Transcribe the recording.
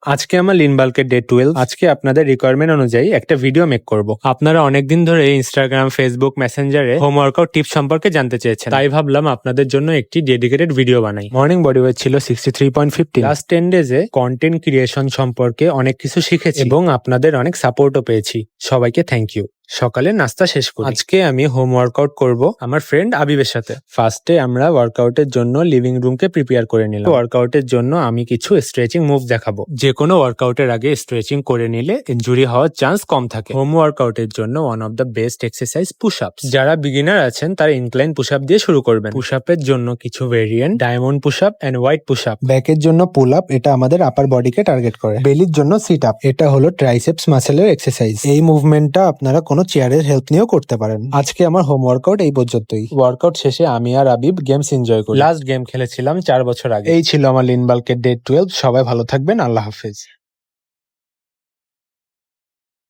আজকে আমার লিনবাল্কের ডে 12। আজকে আপনাদের রিকোয়ারমেন্ট অনুযায়ী একটা ভিডিও মেক করব। আপনারা অনেকদিন ধরে ইনস্টাগ্রাম, ফেসবুক, মেসেঞ্জারে হোম ওয়ার্কআউট টিপস সম্পর্কে জানতে চেয়েছেন, তাই ভাবলাম আপনাদের জন্য একটি ডেডিকেটেড ভিডিও বানাই। মর্নিং বডি ওয়েট ছিল 63.50। লাস্ট 10 ডেজে কন্টেন্ট ক্রিয়েশন সম্পর্কে অনেক কিছু শিখেছি এবং আপনাদের অনেক সাপোর্টও পেয়েছি। সবাইকে থ্যাংক ইউ। সকালে নাস্তা শেষ করি। আজকে আমি হোম ওয়ার্কআউট করব আমার ফ্রেন্ড আবিবের সাথে। ফার্স্টে আমরা ওয়ার্কআউটের জন্য লিভিং রুমকে প্রিপেয়ার করে নিলাম। ওয়ার্কআউটের জন্য আমি কিছু স্ট্রেচিং মুভ দেখাবো। যে কোনো ওয়ার্কআউটের আগে স্ট্রেচিং করে নিলে ইনজুরি হওয়ার চান্স কম থাকে। হোম ওয়ার্কআউটের জন্য one of the best exercise push আপস। যারা বিগিনার আছেন তারা ইনক্লাইন পুশ আপ দিয়ে শুরু করবেন। পুশ আপের জন্য কিছু variant: diamond push up and white push up. ব্যাকের জন্য পুল আপ, এটা আমাদের আপার বডিকে টার্গেট করে। বেলির জন্য সিট আপ, এটা হলো ট্রাইসেপস মাসেলের এক্সারসাইজ। এই মুভমেন্টটা আপনারা কোনো চেয়ারের হেল্প নিয়েও করতে পারেন। আজকে আমার হোম ওয়ার্কআউট এই পর্যন্তই। ওয়ার্কআউট শেষে আমি আর আবিব গেমস এনজয় করি। লাস্ট গেম খেলেছিলাম 4 বছর আগে। এই ছিল আমার লিনবাল্কের ডে 12। সবাই ভালো থাকবেন, আল্লাহ হাফেজ।